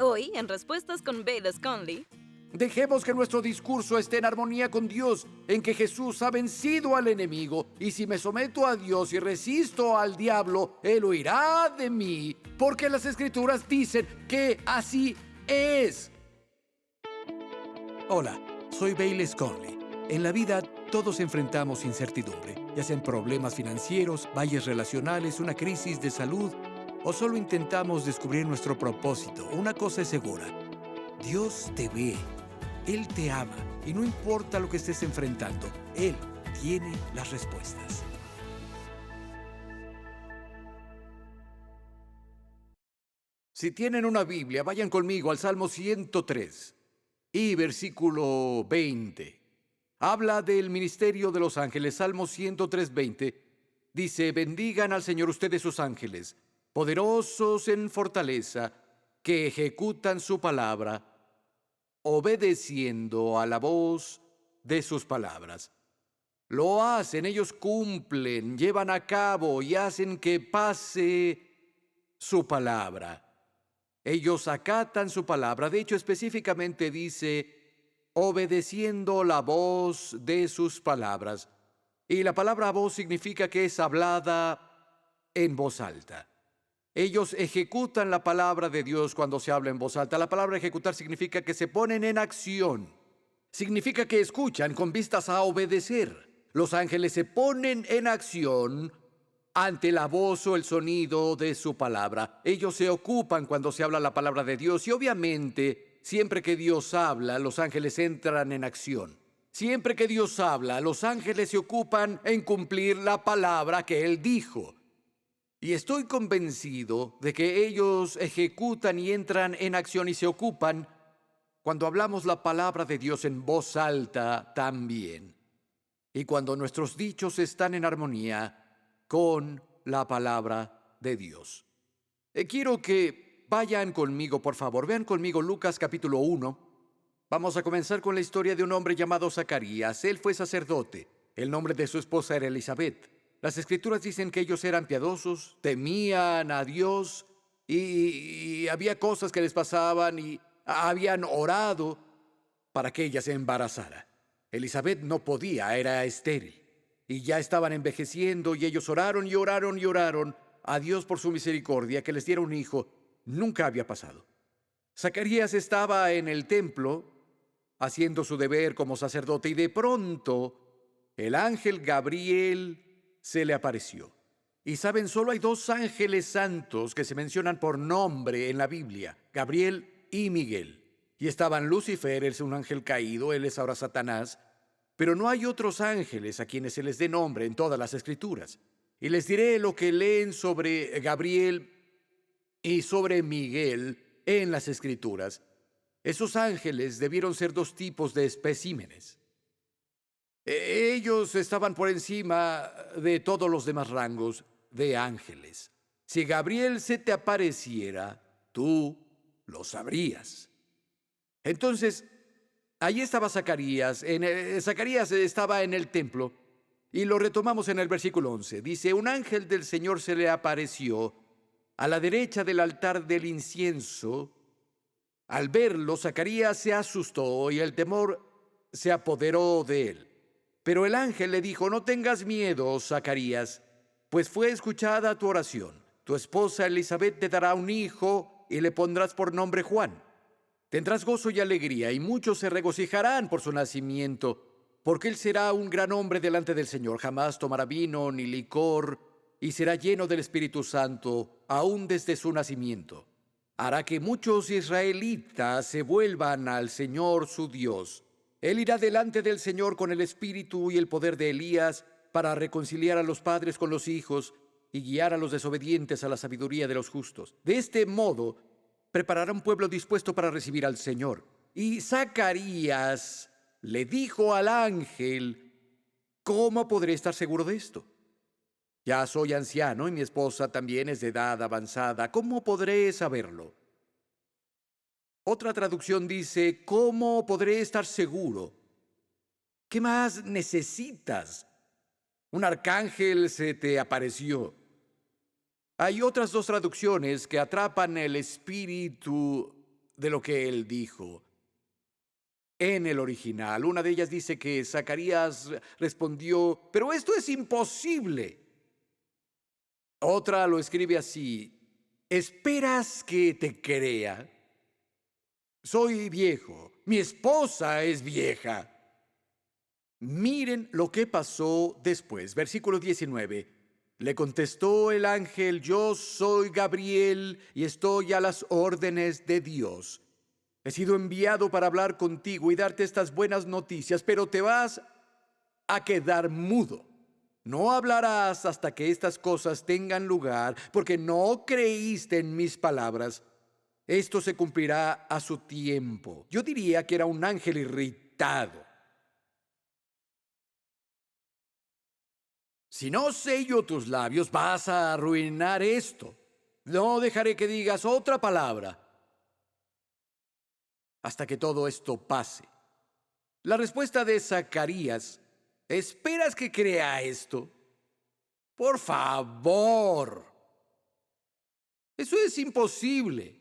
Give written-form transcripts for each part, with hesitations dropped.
Hoy, en Respuestas con Bayless Conley, Dejemos que nuestro discurso esté en armonía con Dios, en que Jesús ha vencido al enemigo, y si me someto a Dios y resisto al diablo, Él huirá de mí, porque las Escrituras dicen que así es. Hola, soy Bayless Conley. En la vida todos enfrentamos incertidumbre, ya sean problemas financieros, valles relacionales, una crisis de salud, o solo intentamos descubrir nuestro propósito. Una cosa es segura: Dios te ve. Él te ama y no importa lo que estés enfrentando, Él tiene las respuestas. Si tienen una Biblia, vayan conmigo al Salmo 103 y versículo 20. Habla del ministerio de los ángeles. Salmo 103:20 dice: bendigan al Señor ustedes sus ángeles, poderosos en fortaleza, que ejecutan su palabra, obedeciendo a la voz de sus palabras. Lo hacen, ellos cumplen, llevan a cabo y hacen que pase su palabra. Ellos acatan su palabra. De hecho, específicamente dice, obedeciendo la voz de sus palabras. Y la palabra voz significa que es hablada en voz alta. Ellos ejecutan la palabra de Dios cuando se habla en voz alta. La palabra ejecutar significa que se ponen en acción. Significa que escuchan con vistas a obedecer. Los ángeles se ponen en acción ante la voz o el sonido de su palabra. Ellos se ocupan cuando se habla la palabra de Dios y obviamente, siempre que Dios habla, los ángeles entran en acción. Siempre que Dios habla, los ángeles se ocupan en cumplir la palabra que Él dijo. Y estoy convencido de que ellos ejecutan y entran en acción y se ocupan cuando hablamos la palabra de Dios en voz alta también. Y cuando nuestros dichos están en armonía con la palabra de Dios. Quiero que vayan conmigo, por favor. Vean conmigo Lucas capítulo 1. Vamos a comenzar con la historia de un hombre llamado Zacarías. Él fue sacerdote. El nombre de su esposa era Elizabeth. Las Escrituras dicen que ellos eran piadosos, temían a Dios y había cosas que les pasaban y habían orado para que ella se embarazara. Elizabeth no podía, era estéril. Y ya estaban envejeciendo y ellos oraron y oraron y oraron a Dios por su misericordia que les diera un hijo. Nunca había pasado. Zacarías estaba en el templo haciendo su deber como sacerdote y de pronto el ángel Gabriel se le apareció. Y saben, solo hay dos ángeles santos que se mencionan por nombre en la Biblia: Gabriel y Miguel. Y estaban Lucifer, él es un ángel caído, él es ahora Satanás, pero no hay otros ángeles a quienes se les dé nombre en todas las Escrituras. Y les diré lo que leen sobre Gabriel y sobre Miguel en las Escrituras. Esos ángeles debieron ser dos tipos de especímenes. Ellos estaban por encima de todos los demás rangos de ángeles. Si Gabriel se te apareciera, tú lo sabrías. Entonces, ahí estaba Zacarías. Zacarías estaba en el templo y lo retomamos en el versículo 11. Dice: un ángel del Señor se le apareció a la derecha del altar del incienso. Al verlo, Zacarías se asustó y el temor se apoderó de él. Pero el ángel le dijo: no tengas miedo, Zacarías, pues fue escuchada tu oración. Tu esposa Elizabeth te dará un hijo y le pondrás por nombre Juan. Tendrás gozo y alegría, y muchos se regocijarán por su nacimiento, porque él será un gran hombre delante del Señor. Jamás tomará vino ni licor, y será lleno del Espíritu Santo, aún desde su nacimiento. Hará que muchos israelitas se vuelvan al Señor su Dios. Él irá delante del Señor con el espíritu y el poder de Elías para reconciliar a los padres con los hijos y guiar a los desobedientes a la sabiduría de los justos. De este modo, preparará un pueblo dispuesto para recibir al Señor. Y Zacarías le dijo al ángel: ¿cómo podré estar seguro de esto? Ya soy anciano y mi esposa también es de edad avanzada. ¿Cómo podré saberlo? Otra traducción dice: ¿cómo podré estar seguro? ¿Qué más necesitas? Un arcángel se te apareció. Hay otras dos traducciones que atrapan el espíritu de lo que él dijo en el original. Una de ellas dice que Zacarías respondió, pero esto es imposible. Otra lo escribe así, ¿esperas que te crea? Soy viejo, mi esposa es vieja. Miren lo que pasó después. Versículo 19. Le contestó el ángel, yo soy Gabriel y estoy a las órdenes de Dios. He sido enviado para hablar contigo y darte estas buenas noticias, pero te vas a quedar mudo. No hablarás hasta que estas cosas tengan lugar, porque no creíste en mis palabras. Esto se cumplirá a su tiempo. Yo diría que era un ángel irritado. Si no sello tus labios, vas a arruinar esto. No dejaré que digas otra palabra hasta que todo esto pase. La respuesta de Zacarías, ¿esperas que crea esto? Por favor. Eso es imposible.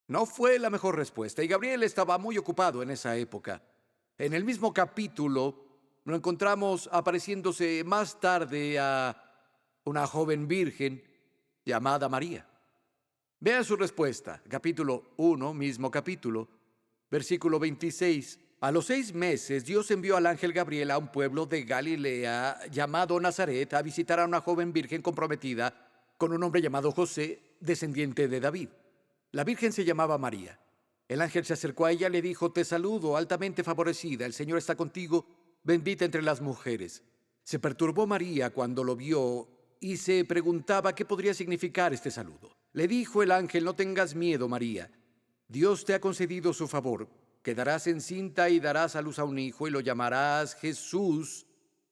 No fue la mejor respuesta y Gabriel estaba muy ocupado en esa época. En el mismo capítulo lo encontramos apareciéndose más tarde a una joven virgen llamada María. Vean su respuesta, capítulo 1, mismo capítulo, versículo 26. A los 6 meses, Dios envió al ángel Gabriel a un pueblo de Galilea llamado Nazaret a visitar a una joven virgen comprometida con un hombre llamado José, descendiente de David. La virgen se llamaba María. El ángel se acercó a ella y le dijo, te saludo, altamente favorecida, el Señor está contigo, bendita entre las mujeres. Se perturbó María cuando lo vio y se preguntaba qué podría significar este saludo. Le dijo el ángel, no tengas miedo, María. Dios te ha concedido su favor. Quedarás encinta y darás a luz a un hijo y lo llamarás Jesús.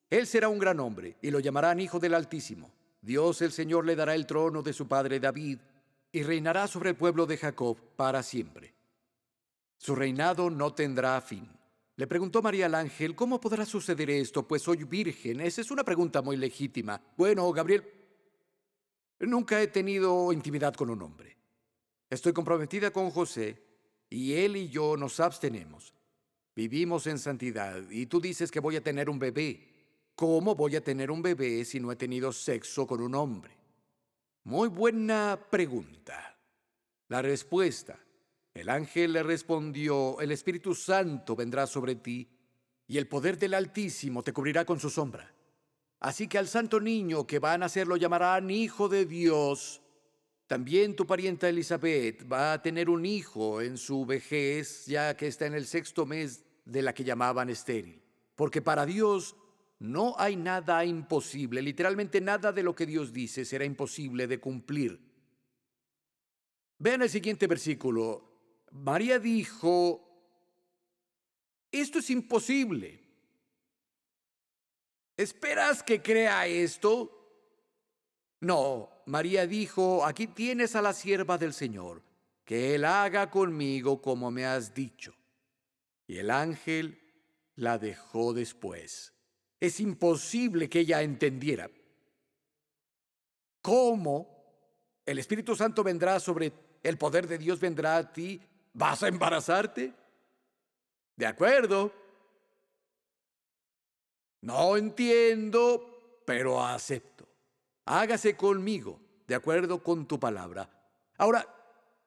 Él será un gran hombre y lo llamarán Hijo del Altísimo. Dios el Señor le dará el trono de su padre David y reinará sobre el pueblo de Jacob para siempre. Su reinado no tendrá fin. Le preguntó María al ángel, ¿cómo podrá suceder esto? Pues soy virgen. Esa es una pregunta muy legítima. Bueno, Gabriel, nunca he tenido intimidad con un hombre. Estoy comprometida con José y él y yo nos abstenemos. Vivimos en santidad y tú dices que voy a tener un bebé. ¿Cómo voy a tener un bebé si no he tenido sexo con un hombre? Muy buena pregunta. La respuesta. El ángel le respondió, el Espíritu Santo vendrá sobre ti y el poder del Altísimo te cubrirá con su sombra. Así que al santo niño que va a nacer lo llamarán Hijo de Dios. También tu parienta Elizabeth va a tener un hijo en su vejez, ya que está en el 6º mes de la que llamaban estéril. Porque para Dios no hay nada imposible. Literalmente nada de lo que Dios dice será imposible de cumplir. Vean el siguiente versículo. María dijo, esto es imposible. ¿Esperas que crea esto? No, María dijo, aquí tienes a la sierva del Señor, que Él haga conmigo como me has dicho. Y el ángel la dejó después. Es imposible que ella entendiera. ¿Cómo? El Espíritu Santo vendrá sobre el poder de Dios vendrá a ti. ¿Vas a embarazarte? De acuerdo. No entiendo, pero acepto. Hágase conmigo, de acuerdo con tu palabra. Ahora,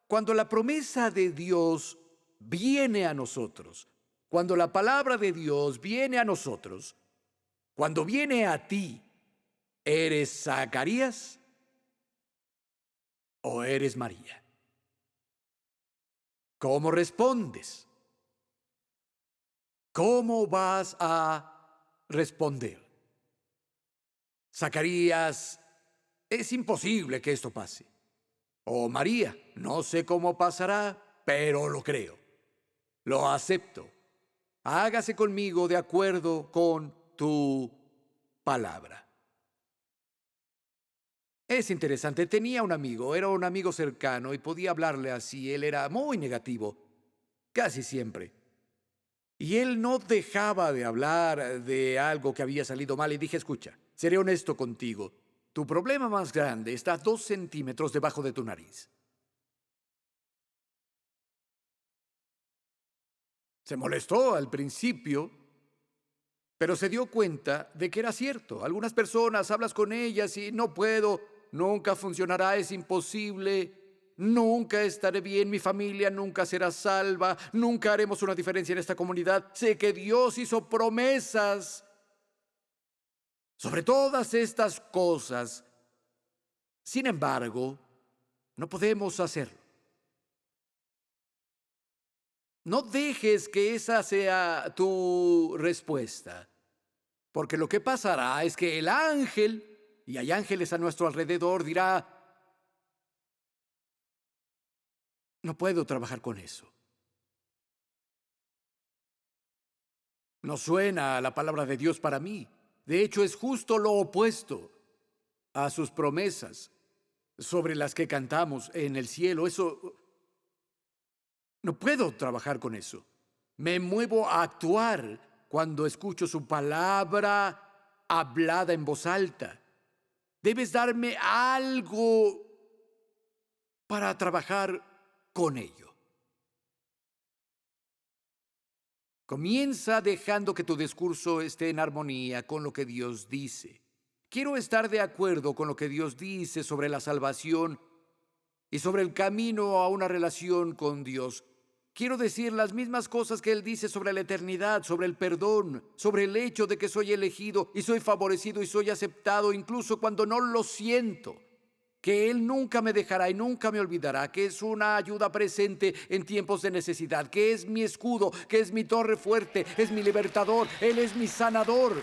cuando la promesa de Dios viene a nosotros, cuando la palabra de Dios viene a nosotros, cuando viene a ti, ¿eres Zacarías o eres María? ¿Cómo respondes? ¿Cómo vas a responder? Zacarías, es imposible que esto pase. O María, no sé cómo pasará, pero lo creo. Lo acepto. Hágase conmigo de acuerdo con tu palabra. Es interesante, tenía un amigo, era un amigo cercano y podía hablarle así. Él era muy negativo, casi siempre. Y él no dejaba de hablar de algo que había salido mal y dije, escucha, seré honesto contigo. Tu problema más grande está a 2 centímetros debajo de tu nariz. Se molestó al principio, pero se dio cuenta de que era cierto. Algunas personas, hablas con ellas y no puedo, nunca funcionará, es imposible, nunca estaré bien, mi familia nunca será salva, nunca haremos una diferencia en esta comunidad. Sé que Dios hizo promesas sobre todas estas cosas. Sin embargo, no podemos hacerlo. No dejes que esa sea tu respuesta, porque lo que pasará es que el ángel, y hay ángeles a nuestro alrededor, dirá, no puedo trabajar con eso. No suena a la palabra de Dios para mí. De hecho, es justo lo opuesto a sus promesas sobre las que cantamos en el cielo. Eso, no puedo trabajar con eso. Me muevo a actuar cuando escucho su palabra hablada en voz alta. Debes darme algo para trabajar con ello. Comienza dejando que tu discurso esté en armonía con lo que Dios dice. Quiero estar de acuerdo con lo que Dios dice sobre la salvación y sobre el camino a una relación con Dios. Quiero decir las mismas cosas que Él dice sobre la eternidad, sobre el perdón, sobre el hecho de que soy elegido y soy favorecido y soy aceptado, incluso cuando no lo siento. Que Él nunca me dejará y nunca me olvidará, que es una ayuda presente en tiempos de necesidad, que es mi escudo, que es mi torre fuerte, es mi libertador, Él es mi sanador.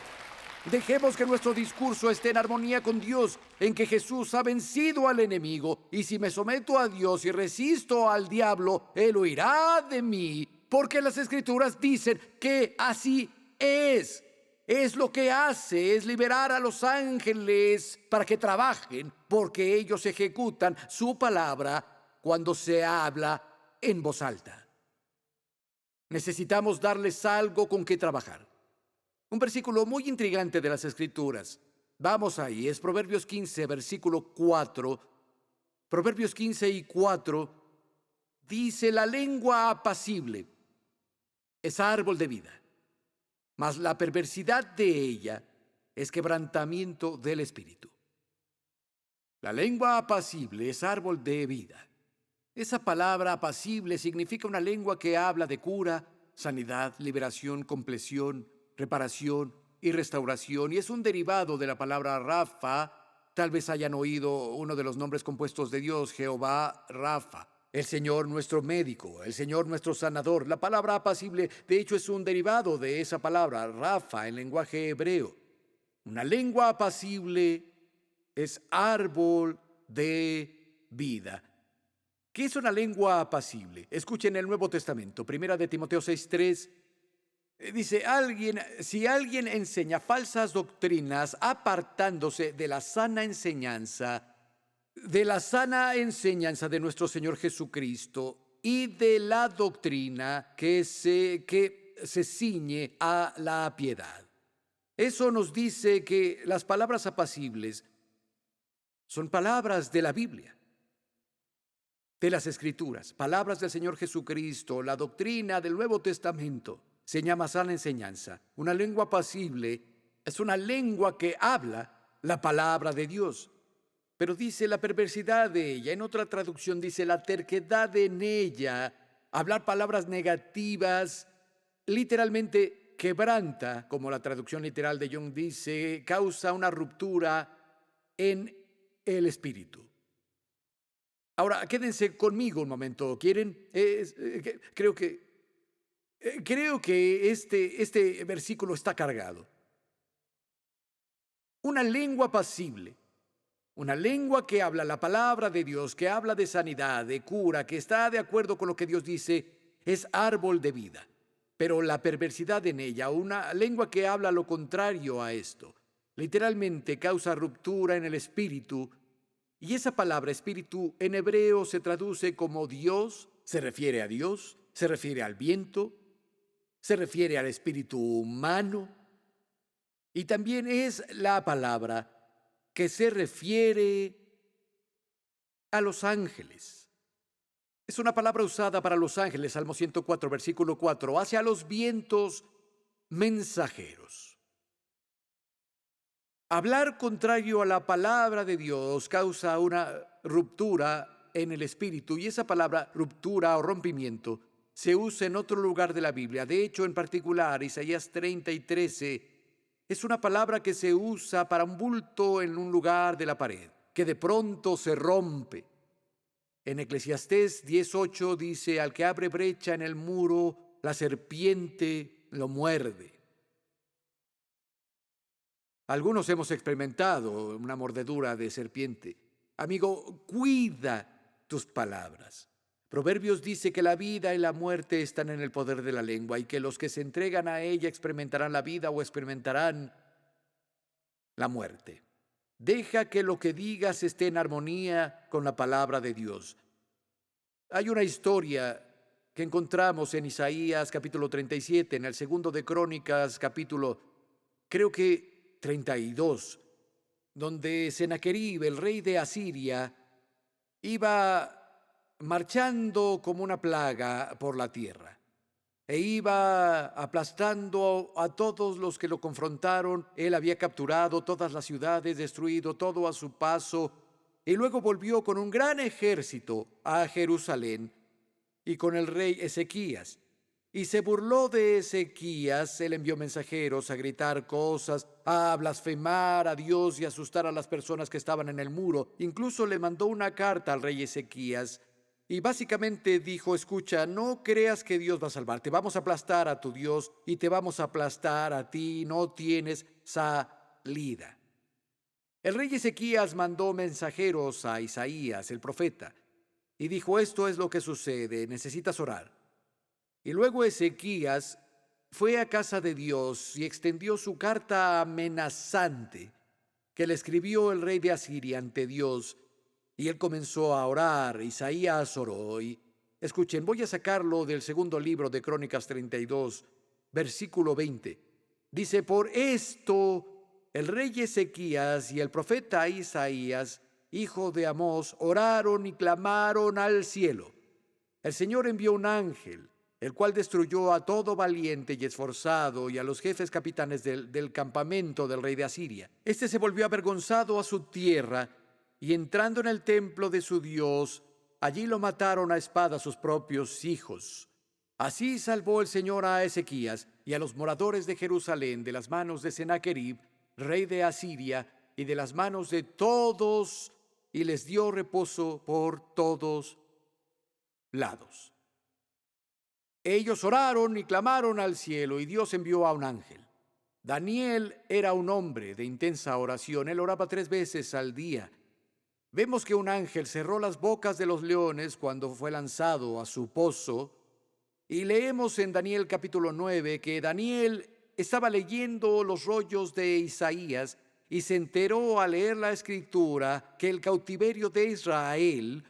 Dejemos que nuestro discurso esté en armonía con Dios, en que Jesús ha vencido al enemigo, y si me someto a Dios y resisto al diablo, Él huirá de mí, porque las Escrituras dicen que así es. Es lo que hace, es liberar a los ángeles para que trabajen, porque ellos ejecutan su palabra cuando se habla en voz alta. Necesitamos darles algo con que trabajar. Un versículo muy intrigante de las Escrituras. Vamos ahí, es Proverbios 15, versículo 4. Proverbios 15 y 4 dice: la lengua apacible es árbol de vida, mas la perversidad de ella es quebrantamiento del espíritu. La lengua apacible es árbol de vida. Esa palabra apacible significa una lengua que habla de cura, sanidad, liberación, compleción, reparación y restauración, y es un derivado de la palabra Rafa. Tal vez hayan oído uno de los nombres compuestos de Dios, Jehová Rafa, el Señor nuestro médico, el Señor nuestro sanador. La palabra apacible, de hecho, es un derivado de esa palabra Rafa en lenguaje hebreo. Una lengua apacible es árbol de vida. ¿Qué es una lengua apacible? Escuchen el Nuevo Testamento, Primera de Timoteo 6:3. Dice, si alguien enseña falsas doctrinas apartándose de la sana enseñanza de nuestro Señor Jesucristo y de la doctrina que se ciñe a la piedad. Eso nos dice que las palabras apacibles son palabras de la Biblia, de las Escrituras, palabras del Señor Jesucristo, la doctrina del Nuevo Testamento. Se llama sana enseñanza. Una lengua apacible es una lengua que habla la palabra de Dios. Pero dice la perversidad de ella. En otra traducción dice la terquedad en ella. Hablar palabras negativas literalmente quebranta, como la traducción literal de Young dice, causa una ruptura en el espíritu. Ahora, quédense conmigo un momento. ¿Quieren? Creo que este versículo está cargado. Una lengua apacible, una lengua que habla la palabra de Dios, que habla de sanidad, de cura, que está de acuerdo con lo que Dios dice, es árbol de vida. Pero la perversidad en ella, una lengua que habla lo contrario a esto, literalmente causa ruptura en el espíritu. Y esa palabra espíritu en hebreo se traduce como Dios, se refiere a Dios, se refiere al viento, se refiere al espíritu humano, y también es la palabra que se refiere a los ángeles. Es una palabra usada para los ángeles, Salmo 104, versículo 4, hacia los vientos mensajeros. Hablar contrario a la palabra de Dios causa una ruptura en el espíritu, y esa palabra ruptura o rompimiento se usa en otro lugar de la Biblia. De hecho, en particular, Isaías 30 y 13 es una palabra que se usa para un bulto en un lugar de la pared, que de pronto se rompe. En Eclesiastés 10:8 dice: al que abre brecha en el muro, la serpiente lo muerde. Algunos hemos experimentado una mordedura de serpiente. Amigo, cuida tus palabras. Proverbios dice que la vida y la muerte están en el poder de la lengua y que los que se entregan a ella experimentarán la vida o experimentarán la muerte. Deja que lo que digas esté en armonía con la palabra de Dios. Hay una historia que encontramos en Isaías capítulo 37, en el segundo de Crónicas capítulo, creo que 32, donde Sennacherib, el rey de Asiria, iba marchando como una plaga por la tierra e iba aplastando a todos los que lo confrontaron. Él había capturado todas las ciudades, destruido todo a su paso, y luego volvió con un gran ejército a Jerusalén y con el rey Ezequías. Y se burló de Ezequías. Él envió mensajeros a gritar cosas, a blasfemar a Dios y asustar a las personas que estaban en el muro. Incluso le mandó una carta al rey Ezequías y básicamente dijo: escucha, no creas que Dios va a salvarte. Vamos a aplastar a tu Dios y te vamos a aplastar a ti. No tienes salida. El rey Ezequías mandó mensajeros a Isaías, el profeta, y dijo: esto es lo que sucede, necesitas orar. Y luego Ezequías fue a casa de Dios y extendió su carta amenazante que le escribió el rey de Asiria ante Dios, y él comenzó a orar. Isaías oró y, escuchen, voy a sacarlo del segundo libro de Crónicas 32, versículo 20. Dice: por esto el rey Ezequías y el profeta Isaías, hijo de Amós, oraron y clamaron al cielo. El Señor envió un ángel, el cual destruyó a todo valiente y esforzado y a los jefes capitanes del campamento del rey de Asiria. Este se volvió avergonzado a su tierra y, entrando en el templo de su Dios, allí lo mataron a espada sus propios hijos. Así salvó el Señor a Ezequías y a los moradores de Jerusalén de las manos de Sennacherib, rey de Asiria, y de las manos de todos, y les dio reposo por todos lados. Ellos oraron y clamaron al cielo, y Dios envió a un ángel. Daniel era un hombre de intensa oración. Él oraba 3 veces al día. Vemos que un ángel cerró las bocas de los leones cuando fue lanzado a su pozo. Y leemos en Daniel capítulo 9 que Daniel estaba leyendo los rollos de Isaías y se enteró al leer la escritura que el cautiverio de Israel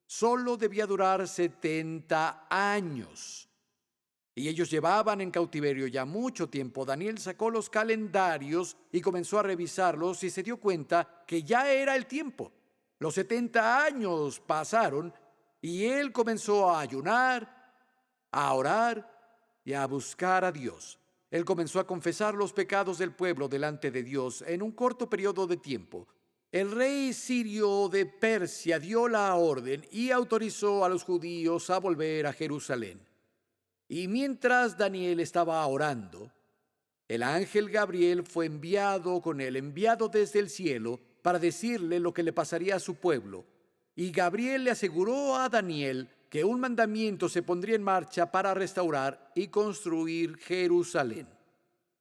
solo debía durar 70 años. Y ellos llevaban en cautiverio ya mucho tiempo. Daniel sacó los calendarios y comenzó a revisarlos y se dio cuenta que ya era el tiempo. Los 70 años pasaron y él comenzó a ayunar, a orar y a buscar a Dios. Él comenzó a confesar los pecados del pueblo delante de Dios en un corto periodo de tiempo. El rey sirio de Persia dio la orden y autorizó a los judíos a volver a Jerusalén. Y mientras Daniel estaba orando, el ángel Gabriel fue enviado con él, enviado desde el cielo, para decirle lo que le pasaría a su pueblo. Y Gabriel le aseguró a Daniel que un mandamiento se pondría en marcha para restaurar y construir Jerusalén.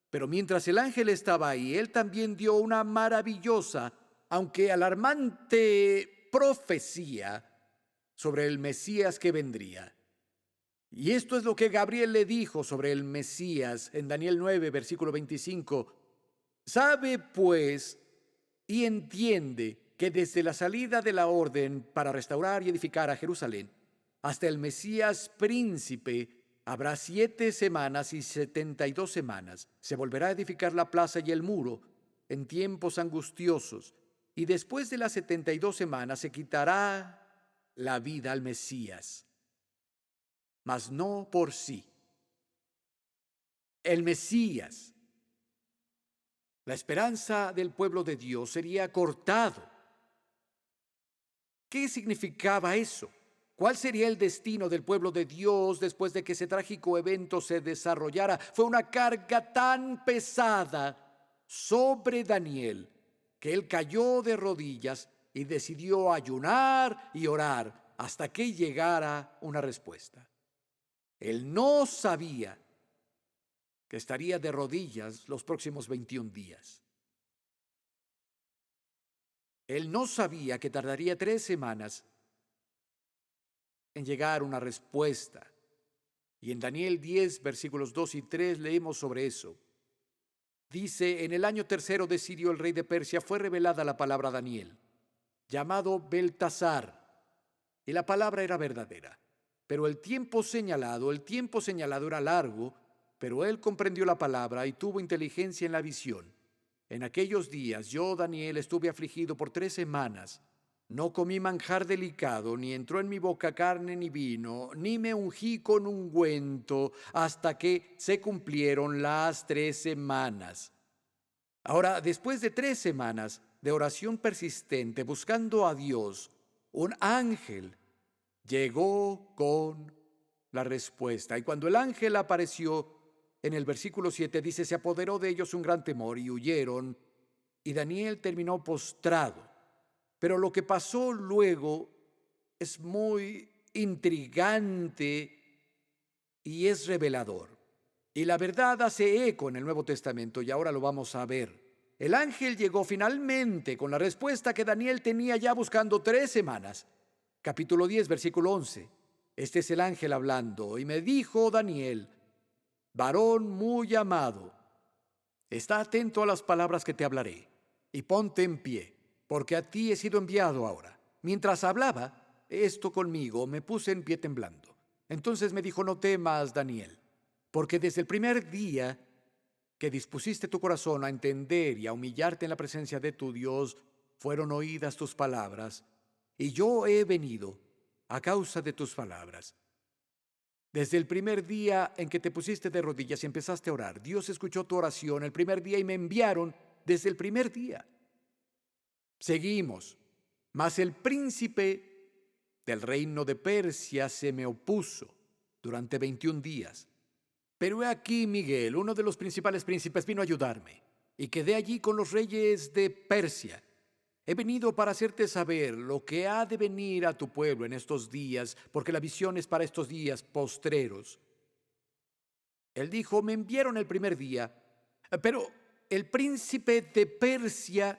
Pero mientras el ángel estaba ahí, él también dio una maravillosa, aunque alarmante, profecía sobre el Mesías que vendría. Y esto es lo que Gabriel le dijo sobre el Mesías en Daniel 9, versículo 25. Sabe, pues, y entiende que desde la salida de la orden para restaurar y edificar a Jerusalén hasta el Mesías príncipe habrá 7 semanas y 72 semanas. Se volverá a edificar la plaza y el muro en tiempos angustiosos, y después de las 72 semanas se quitará la vida al Mesías, mas no por sí. El Mesías, la esperanza del pueblo de Dios, sería cortado. ¿Qué significaba eso? ¿Cuál sería el destino del pueblo de Dios después de que ese trágico evento se desarrollara? Fue una carga tan pesada sobre Daniel que él cayó de rodillas y decidió ayunar y orar hasta que llegara una respuesta. Él no sabía que estaría de rodillas los próximos 21 días. Él no sabía que tardaría 3 semanas en llegar una respuesta. Y en Daniel 10, versículos 2 y 3 leemos sobre eso. Dice: en el año tercero de Sirio, el rey de Persia, fue revelada la palabra a Daniel, llamado Beltasar. Y la palabra era verdadera. Pero el tiempo señalado era largo, pero él comprendió la palabra y tuvo inteligencia en la visión. En aquellos días yo, Daniel, estuve afligido por 3 semanas. No comí manjar delicado, ni entró en mi boca carne ni vino, ni me ungí con ungüento, hasta que se cumplieron las 3 semanas. Ahora, después de 3 semanas de oración persistente buscando a Dios, un ángel llegó con la respuesta. Y cuando el ángel apareció, en el versículo 7 dice: se apoderó de ellos un gran temor y huyeron, y Daniel terminó postrado. Pero lo que pasó luego es muy intrigante y es revelador. Y la verdad hace eco en el Nuevo Testamento, y ahora lo vamos a ver. El ángel llegó finalmente con la respuesta que Daniel tenía ya buscando 3 semanas. Capítulo 10, versículo 11. Este es el ángel hablando. Y me dijo Daniel: varón muy amado, está atento a las palabras que te hablaré, y ponte en pie, porque a ti he sido enviado ahora. Mientras hablaba esto conmigo, me puse en pie temblando. Entonces me dijo: no temas, Daniel, porque desde el primer día que dispusiste tu corazón a entender y a humillarte en la presencia de tu Dios, fueron oídas tus palabras, y yo he venido a causa de tus palabras. Desde el primer día en que te pusiste de rodillas y empezaste a orar, Dios escuchó tu oración el primer día y me enviaron desde el primer día. Seguimos. Mas el príncipe del reino de Persia se me opuso durante 21 días. Pero he aquí Miguel, uno de los principales príncipes, vino a ayudarme, y quedé allí con los reyes de Persia. He venido para hacerte saber lo que ha de venir a tu pueblo en estos días, porque la visión es para estos días postreros. Él dijo: me enviaron el primer día, pero el príncipe de Persia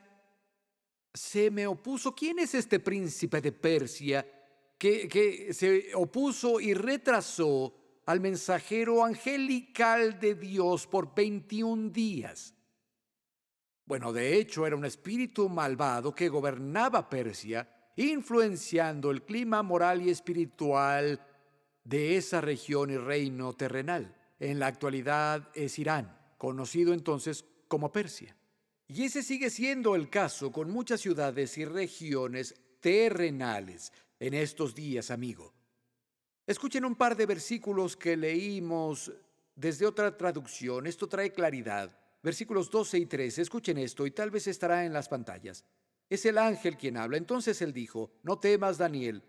se me opuso. ¿Quién es este príncipe de Persia que se opuso y retrasó al mensajero angelical de Dios por 21 días? Bueno, de hecho, era un espíritu malvado que gobernaba Persia, influenciando el clima moral y espiritual de esa región y reino terrenal. En la actualidad es Irán, conocido entonces como Persia. Y ese sigue siendo el caso con muchas ciudades y regiones terrenales en estos días, amigo. Escuchen un par de versículos que leímos desde otra traducción. Esto trae claridad. Versículos 12 y 13. Escuchen esto y tal vez estará en las pantallas. Es el ángel quien habla. Entonces él dijo: no temas, Daniel,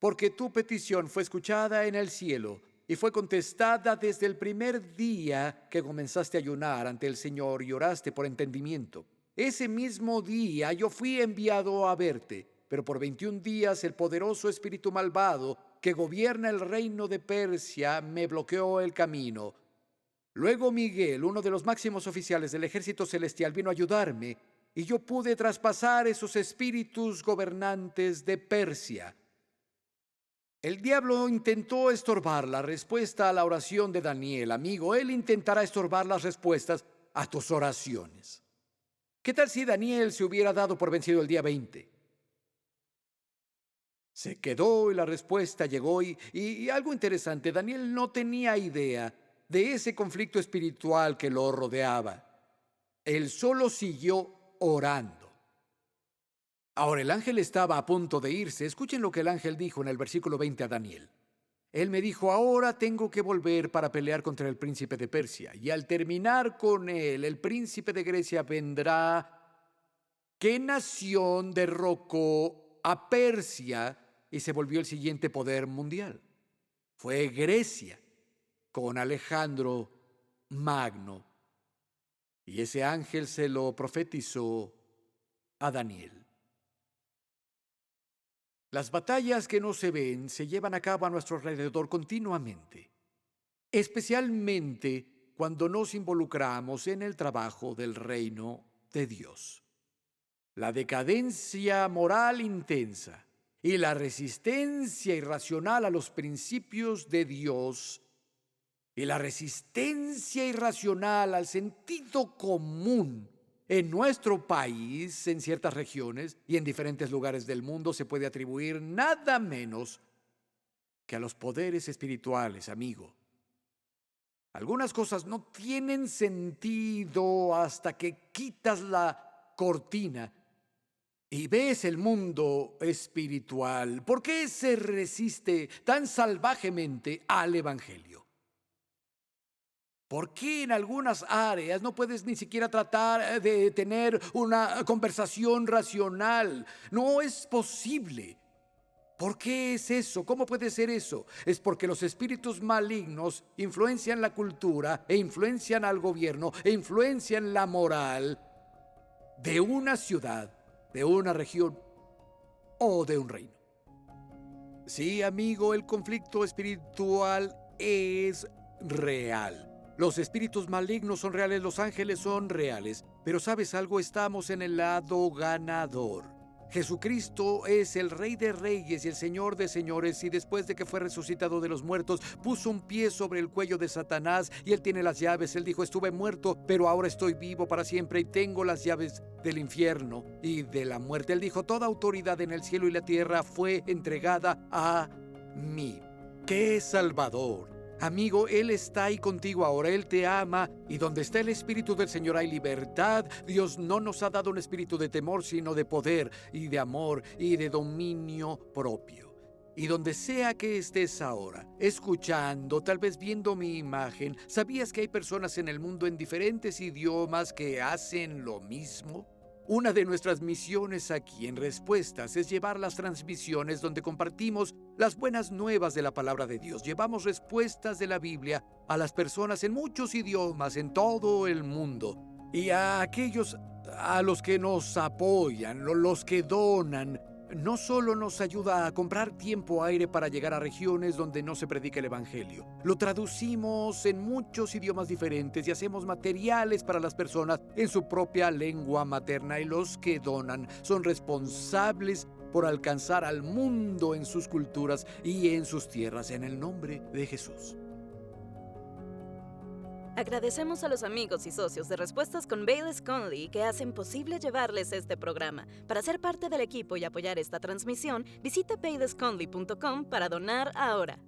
porque tu petición fue escuchada en el cielo y fue contestada desde el primer día que comenzaste a ayunar ante el Señor y oraste por entendimiento. Ese mismo día yo fui enviado a verte, pero por 21 días el poderoso espíritu malvado que gobierna el reino de Persia me bloqueó el camino. Luego Miguel, uno de los máximos oficiales del ejército celestial, vino a ayudarme, y yo pude traspasar esos espíritus gobernantes de Persia. El diablo intentó estorbar la respuesta a la oración de Daniel, amigo. Él intentará estorbar las respuestas a tus oraciones. ¿Qué tal si Daniel se hubiera dado por vencido el día 20? Se quedó y la respuesta llegó y algo interesante, Daniel no tenía idea de ese conflicto espiritual que lo rodeaba. Él solo siguió orando. Ahora el ángel estaba a punto de irse. Escuchen lo que el ángel dijo en el versículo 20 a Daniel. Él me dijo, ahora tengo que volver para pelear contra el príncipe de Persia. Y al terminar con él, el príncipe de Grecia vendrá. ¿Qué nación derrocó a Persia y se volvió el siguiente poder mundial? Fue Grecia, con Alejandro Magno. Y ese ángel se lo profetizó a Daniel. Las batallas que no se ven se llevan a cabo a nuestro alrededor continuamente, especialmente cuando nos involucramos en el trabajo del reino de Dios. La decadencia moral intensa y la resistencia irracional a los principios de Dios y la resistencia irracional al sentido común en nuestro país, en ciertas regiones y en diferentes lugares del mundo se puede atribuir nada menos que a los poderes espirituales, amigo. Algunas cosas no tienen sentido hasta que quitas la cortina y ves el mundo espiritual. ¿Por qué se resiste tan salvajemente al Evangelio? ¿Por qué en algunas áreas no puedes ni siquiera tratar de tener una conversación racional? No es posible. ¿Por qué es eso? ¿Cómo puede ser eso? Es porque los espíritus malignos influencian la cultura e influencian al gobierno e influencian la moral de una ciudad, de una región o de un reino. Sí, amigo, el conflicto espiritual es real. Los espíritus malignos son reales, los ángeles son reales. Pero ¿sabes algo? Estamos en el lado ganador. Jesucristo es el Rey de Reyes y el Señor de Señores, y después de que fue resucitado de los muertos, puso un pie sobre el cuello de Satanás y él tiene las llaves. Él dijo, estuve muerto, pero ahora estoy vivo para siempre y tengo las llaves del infierno y de la muerte. Él dijo, toda autoridad en el cielo y la tierra fue entregada a mí. ¡Qué Salvador! Amigo, Él está ahí contigo ahora, Él te ama, y donde está el Espíritu del Señor hay libertad. Dios no nos ha dado un espíritu de temor, sino de poder y de amor y de dominio propio. Y donde sea que estés ahora, escuchando, tal vez viendo mi imagen, ¿sabías que hay personas en el mundo en diferentes idiomas que hacen lo mismo? Una de nuestras misiones aquí en Respuestas es llevar las transmisiones donde compartimos las buenas nuevas de la palabra de Dios. Llevamos respuestas de la Biblia a las personas en muchos idiomas en todo el mundo. Y a aquellos a los que nos apoyan, los que donan, no solo nos ayuda a comprar tiempo aire para llegar a regiones donde no se predica el Evangelio. Lo traducimos en muchos idiomas diferentes y hacemos materiales para las personas en su propia lengua materna. Y los que donan son responsables por alcanzar al mundo en sus culturas y en sus tierras, en el nombre de Jesús. Agradecemos a los amigos y socios de Respuestas con Bayless Conley que hacen posible llevarles este programa. Para ser parte del equipo y apoyar esta transmisión, visita baylessconley.com para donar ahora.